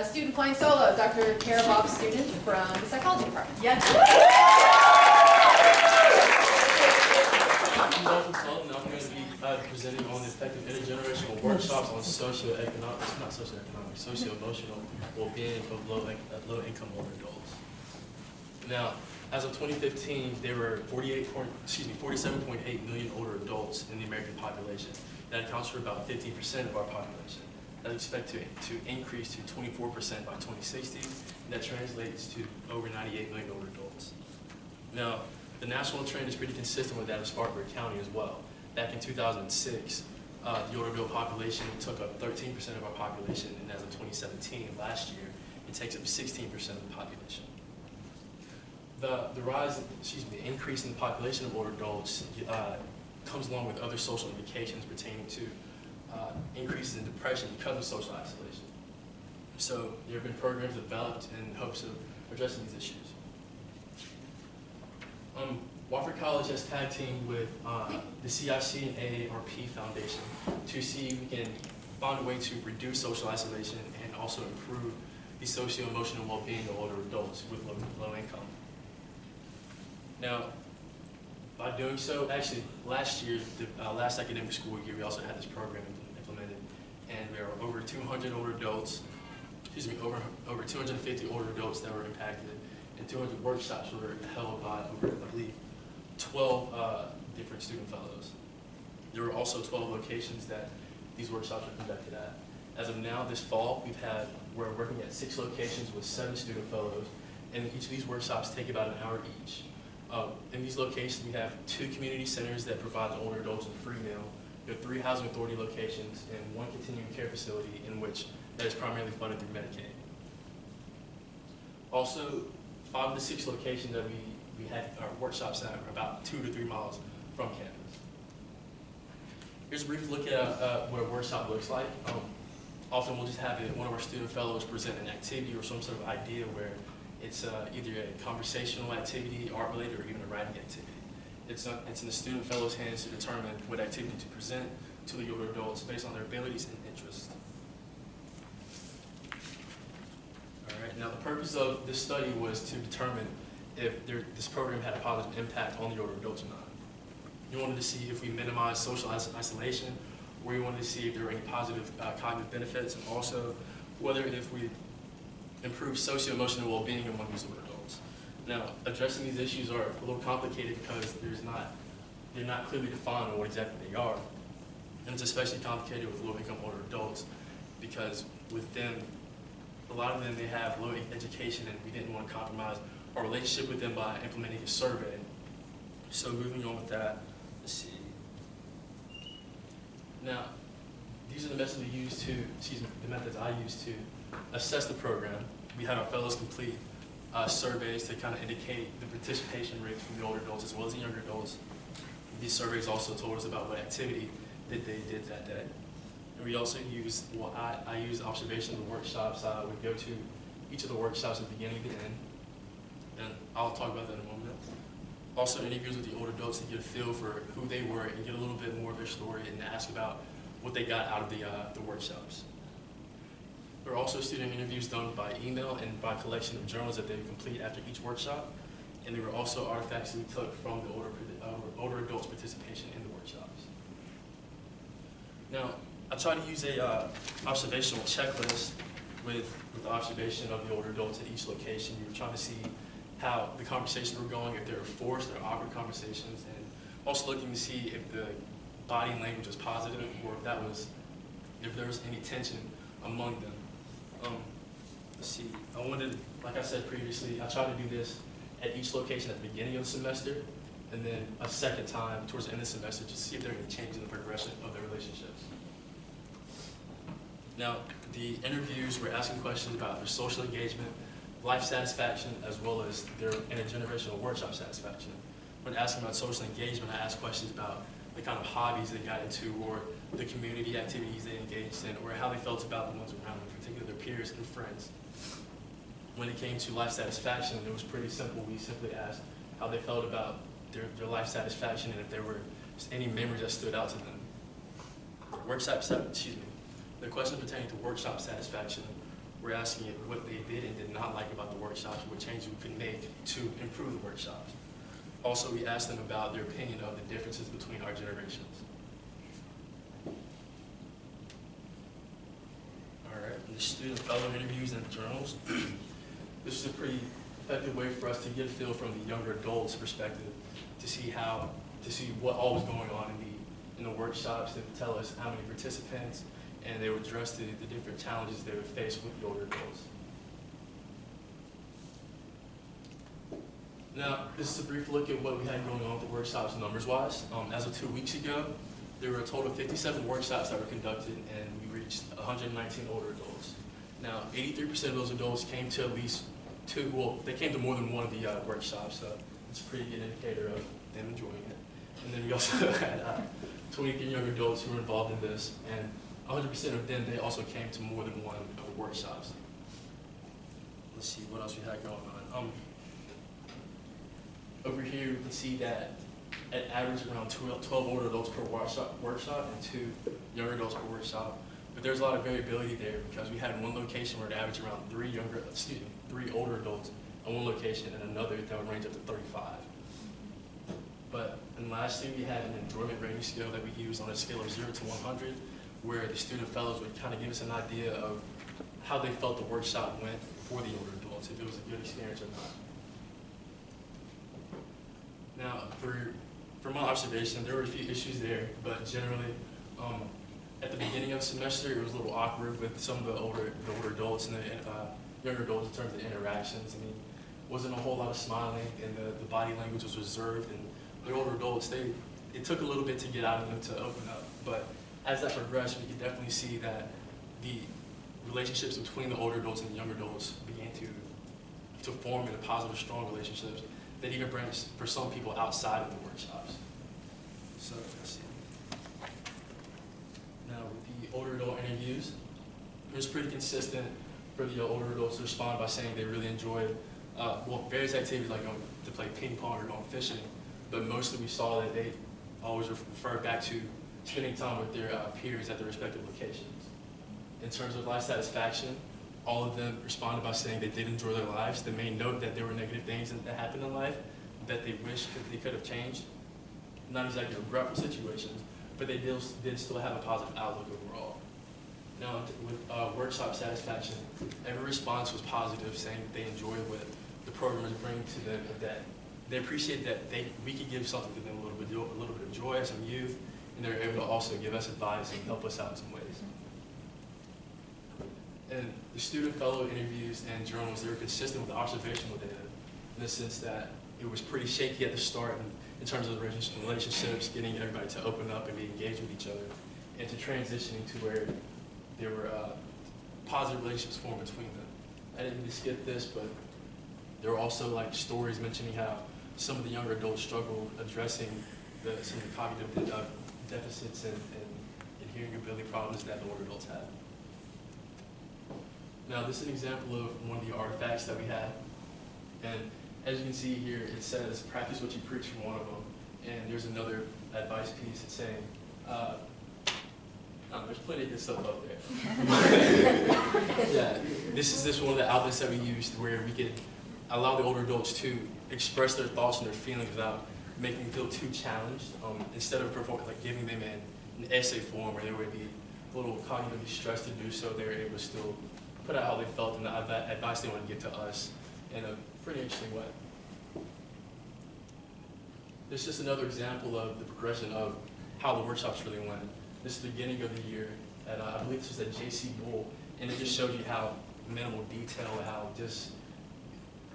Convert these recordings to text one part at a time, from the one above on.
student flying solo, Dr. Kara Bopp, student from the psychology department. Yes. I'm Dalton. I'm going to be presenting on the effective intergenerational workshops on socio-emotional well-being of low-income older adults. Now, as of 2015, there were 47.8 million older adults in the American population. That accounts for about 15% of our population. That's expected to increase to 24% by 2060, and that translates to over 98 million older adults. Now, the national trend is pretty consistent with that of Spartanburg County as well. Back in 2006, the older adult population took up 13% of our population, and as of 2017, last year, it takes up 16% of the population. The increase in the population of older adults comes along with other social indications pertaining to increases in depression because of social isolation. So there have been programs developed in hopes of addressing these issues. Wofford College has tag teamed with the CIC and AARP Foundation to see if we can find a way to reduce social isolation and also improve the socio-emotional well-being of older adults with low income. Now, by doing so, actually, last year, the last academic school year, we also had this program implemented, and there were over 200 older adults, over 250 older adults that were impacted, and 200 workshops were held by over, I believe, 12 different student fellows. There were also 12 locations that these workshops were conducted at. As of now, this fall, we're working at 6 locations with 7 student fellows, and each of these workshops take about an hour each. In these locations, we have 2 community centers that provide the older adults a free meal. There are 3 housing authority locations and 1 continuing care facility that is primarily funded through Medicaid. Also, 5 of the 6 locations that we had our workshops at are about 2 to 3 miles from campus. Here's a brief look at what a workshop looks like. Often we'll just have one of our student fellows present an activity or some sort of idea where it's either a conversational activity, art-related, or even a writing activity. It's in the student fellow's hands to determine what activity to present to the older adults based on their abilities and interests. All right, now the purpose of this study was to determine if this program had a positive impact on the older adults or not. We wanted to see if we minimize social isolation, or we wanted to see if there were any positive cognitive benefits, and also whether if we improve socio-emotional well-being among these older adults. Now, addressing these issues are a little complicated because they're not clearly defined on what exactly they are. And it's especially complicated with low-income older adults because with them, a lot of them, they have low education, and we didn't want to compromise our relationship with them by implementing a survey. So moving on with that, let's see. Now, these are the methods we use to, the methods I use to assess the program. We had our fellows complete surveys to kind of indicate the participation rate from the older adults as well as the younger adults. These surveys also told us about what activity that they did that day. And we also use, well, I use observation of the workshops. I would go to each of the workshops at the beginning and the end, and I'll talk about that in a moment. Also interviews with the older adults to get a feel for who they were and get a little bit more of their story and ask about what they got out of the workshops. There are also student interviews done by email and by collection of journals that they complete after each workshop. And there were also artifacts that we took from the older adults' participation in the workshops. Now, I try to use a observational checklist with the observation of the older adults at each location. We were trying to see how the conversations were going, if they were forced or awkward conversations, and also looking to see if the body language was positive or if there was any tension among them. Let's see, like I said previously, I tried to do this at each location at the beginning of the semester, and then a second time towards the end of the semester to see if there were any change in the progression of their relationships. Now, the interviews were asking questions about their social engagement, life satisfaction, as well as their intergenerational workshop satisfaction. When asking about social engagement, I asked questions about the kind of hobbies they got into, or the community activities they engaged in, or how they felt about the ones around them, particularly their peers and friends. When it came to life satisfaction, it was pretty simple. We simply asked how they felt about their life satisfaction and if there were any memories that stood out to them. The questions pertaining to workshop satisfaction we're asking what they did and did not like about the workshops, what changes we could make to improve the workshops. Also, we asked them about their opinion of the differences between our generations. All right, and the student fellow interviews and journals. This is a pretty effective way for us to get a feel from the younger adults' perspective to see what all was going on in the workshops, and tell us how many participants, and they would address the different challenges they would face with the older adults. Now, this is a brief look at what we had going on with the workshops numbers-wise. As of 2 weeks ago, there were a total of 57 workshops that were conducted, and we reached 119 older adults. Now, 83% of those adults came to at least two, well, they came to more than one of the workshops, so it's a pretty good indicator of them enjoying it. And then we also had 23 young adults who were involved in this, and 100% of them, they also came to more than one of the workshops. Let's see what else we had going on. Over here, we can see that at average around 12 older adults per workshop and 2 younger adults per workshop. But there's a lot of variability there because we had one location where it averaged around 3 older adults on one location, and another that would range up to 35. But and lastly, we had an enjoyment rating scale that we used on a scale of 0 to 100, where the student fellows would kind of give us an idea of how they felt the workshop went for the older adults, if it was a good experience or not. Now, for my observation, there were a few issues there, but generally, at the beginning of the semester, it was a little awkward with some of the older adults and the younger adults in terms of interactions. I mean, wasn't a whole lot of smiling, and the body language was reserved, and the older adults, it took a little bit to get out of them to open up. But as that progressed, we could definitely see that the relationships between the older adults and the younger adults began to form into positive, strong relationships that even branched for some people outside of the workshops. So let's see. Now with the older adult interviews, it was pretty consistent for the older adults to respond by saying they really enjoyed various activities like going to play ping pong or going fishing, but mostly we saw that they always referred back to spending time with their peers at their respective locations. In terms of life satisfaction, all of them responded by saying they did enjoy their lives. They may note that there were negative things that happened in life that they wish they could have changed. Not exactly regretful situations, but they did still have a positive outlook overall. Now, with workshop satisfaction, every response was positive, saying that they enjoyed what the program was bringing to them, that they appreciate that we could give something to them, a little bit of joy, some youth, and they were able to also give us advice and help us out in some ways. And the student fellow interviews and journals, they were consistent with the observational data in the sense that it was pretty shaky at the start in terms of the relationships, getting everybody to open up and be engaged with each other, and to transitioning to where there were positive relationships formed between them. I didn't mean to skip this, but there were also like stories mentioning how some of the younger adults struggled addressing some of the cognitive deficits and hearing ability problems that the older adults had. Now, this is an example of one of the artifacts that we had. And as you can see here, it says, practice what you preach from one of them. And there's another advice piece that's saying, there's plenty of good stuff up there. Yeah, this is one of the outlets that we used where we could allow the older adults to express their thoughts and their feelings without making them feel too challenged. Instead of giving them an essay form where they would be a little cognitively stressed to do so, they were able to still put out how they felt and the advice they want to give to us in a pretty interesting way. This is just another example of the progression of how the workshops really went. This is the beginning of the year, and I believe this was at JC Bull, and it just shows you how minimal detail, how just,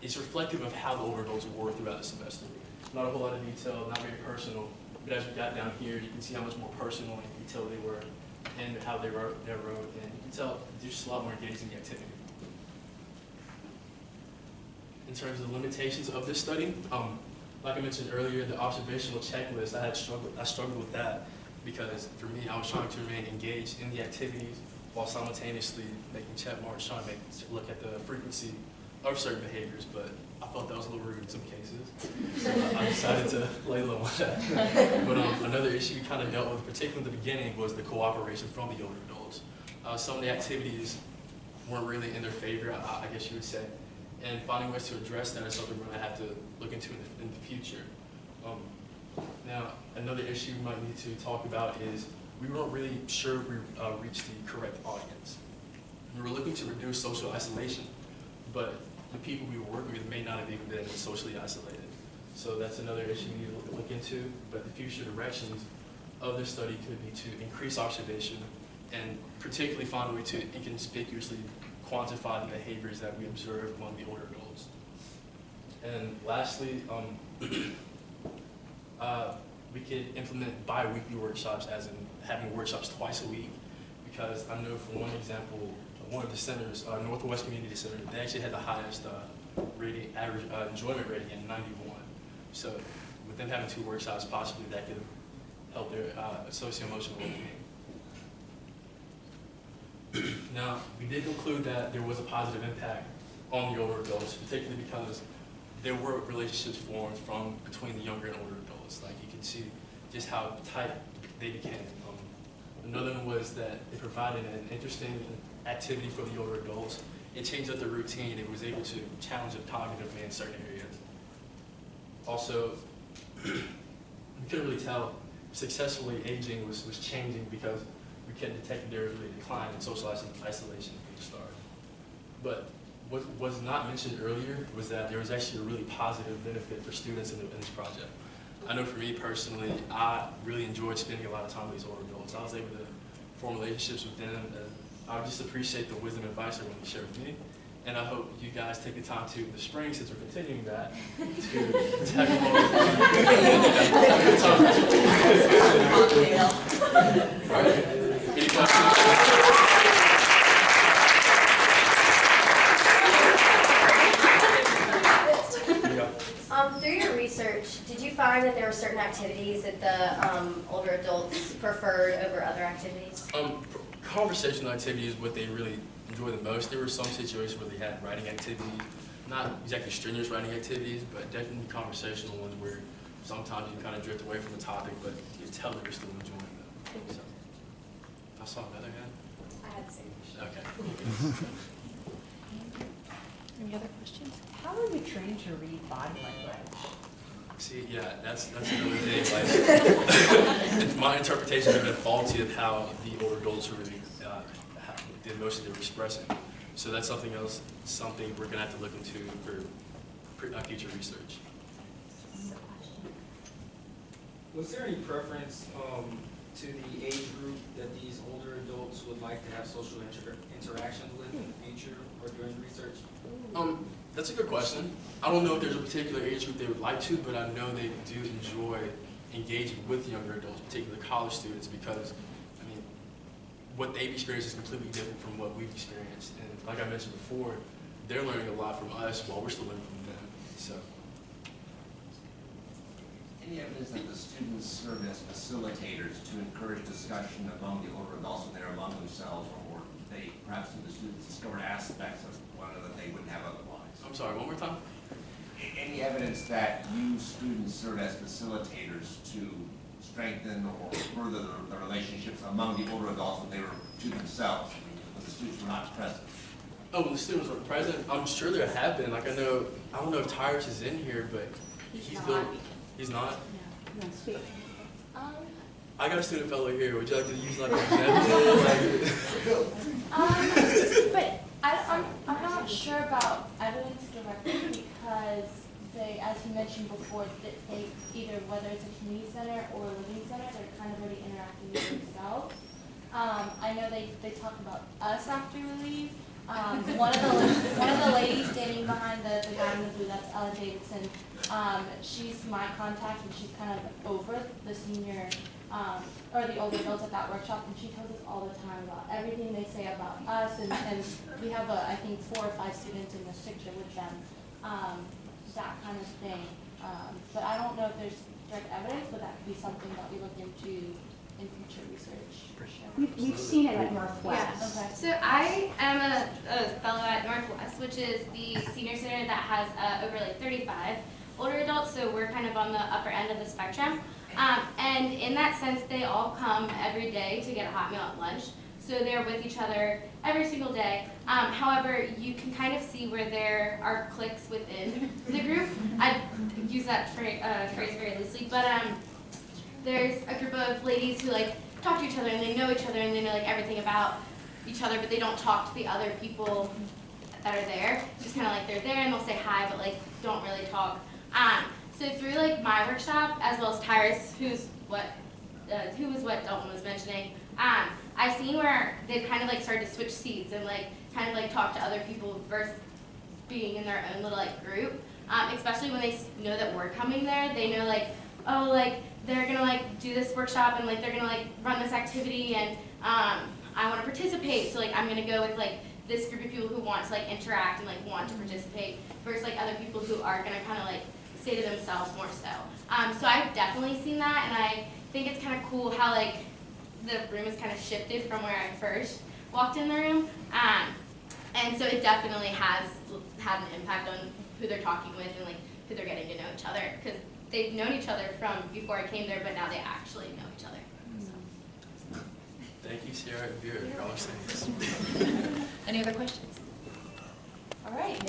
it's reflective of how the older adults were throughout the semester. Not a whole lot of detail, not very personal, but as we got down here, you can see how much more personal and detailed they were, and how they wrote, and you can tell they're just a lot more engaged in the activity. In terms of the limitations of this study, like I mentioned earlier, the observational checklist, I struggled with that because for me, I was trying to remain engaged in the activities while simultaneously making check marks, trying to look at the frequency of certain behaviors, but I felt that was a little rude in some cases. So I decided to lay low on that. But another issue we kind of dealt with, particularly in the beginning, was the cooperation from the older adults. Some of the activities weren't really in their favor, I guess you would say. And finding ways to address that is something we're going to have to look into in the future. Now, another issue we might need to talk about is we weren't really sure if we reached the correct audience. We were looking to reduce social isolation, but the people we were working with may not have even been socially isolated. So that's another issue we need to look into, but the future directions of this study could be to increase observation and particularly find a way to inconspicuously quantify the behaviors that we observe among the older adults. And lastly, we could implement bi-weekly workshops, as in having workshops twice a week, because I know from one example, one of the centers, Northwest Community Center, they actually had the highest average enjoyment rating in 91. So with them having 2 workshops, possibly that could help their socio-emotional well-being. Now, we did conclude that there was a positive impact on the older adults, particularly because there were relationships formed between the younger and older adults. Like, you can see just how tight they became. Another one was that it provided an interesting activity for the older adults. It changed up the routine. It was able to challenge them cognitively in certain areas. Also, we couldn't really tell successfully aging was changing because we couldn't detect their early decline in social isolation from the start. But what was not mentioned earlier was that there was actually a really positive benefit for students in this project. I know for me personally, I really enjoyed spending a lot of time with these older adults. I was able to form relationships with them, and I just appreciate the wisdom and advice everyone shared with me. And I hope you guys take the time to, in the spring, since we're continuing that, to tackle all of Any questions? Through your research, did you find that there were certain activities that the older adults preferred over other activities? Conversational activities is what they really enjoy the most. There were some situations where they had writing activities, not exactly strenuous writing activities, but definitely conversational ones where sometimes you kind of drift away from the topic, but you tell that you're still enjoying them. So, I saw another hand. I had the same question. Okay. Any other questions? How are you trained to read body language? See, yeah, that's another thing. Like, my interpretation has been faulty of how the older adults are really the emotions they were expressing. So that's something we're going to have to look into for future research. Was there any preference to the age group that these older adults would like to have social interactions with in the future or during research? That's a good question. I don't know if there's a particular age group they would like to, but I know they do enjoy engaging with younger adults, particularly college students, because I mean, what they've experienced is completely different from what we've experienced. And like I mentioned before, they're learning a lot from us while we're still learning from them. So, any evidence that the students serve as facilitators to encourage discussion among the older adults when they're among themselves, or they perhaps the students discovered aspects of one another they wouldn't have otherwise? I'm sorry, one more time? Any evidence that you students serve as facilitators to strengthen or further the relationships among the older adults when they were to themselves, when the students were not present? Oh, when the students were present, I'm sure there have been. Like I don't know if Tyrus is in here, but he's not? No, speak. I got a student fellow here. Would you like to use like an example? But I'm not sure about evidence directly because they, as you mentioned before, that they either, whether it's a community center or a living center, they're kind of already interacting with themselves. I know they talk about us after we leave. One of the ladies standing behind the guy in the blue, that's Ella Davidson. She's my contact, and she's kind of over the senior or the older adults at that workshop, and she tells us all the time about everything they say about us, and we have I think 4 or 5 students in this picture with them, that kind of thing. But I don't know if there's direct evidence, but that could be something that we look into in future research. For sure. We've seen it at Northwest. Yeah, okay. So I am a fellow at Northwest, which is the senior center that has over like 35 older adults, so we're kind of on the upper end of the spectrum. And in that sense, they all come every day to get a hot meal at lunch. so they're with each other every single day. However, you can kind of see where there are cliques within the group. I use that phrase very loosely, but there's a group of ladies who like talk to each other and they know each other and they know like everything about each other, but they don't talk to the other people that are there. Just kind of like they're there and they'll say hi, but like don't really talk. So through like my workshop, as well as Tyrus, who was what Dalton was mentioning, I've seen where they've kind of like started to switch seats and like kind of like talk to other people versus being in their own little like group. Especially when they know that we're coming there, they know like, oh, like they're gonna like do this workshop and like they're gonna like run this activity and I want to participate. So like I'm gonna go with like this group of people who want to like interact and like want to participate versus like other people who are gonna kind of like say to themselves more so. So I've definitely seen that, and I think it's kind of cool how like the room has kind of shifted from where I first walked in the room. And so it definitely has had an impact on who they're talking with and like who they're getting to know each other, because they've known each other from before I came there, but now they actually know each other. So. Thank you, Sierra and Vera, for all saying this. Any other questions? All right.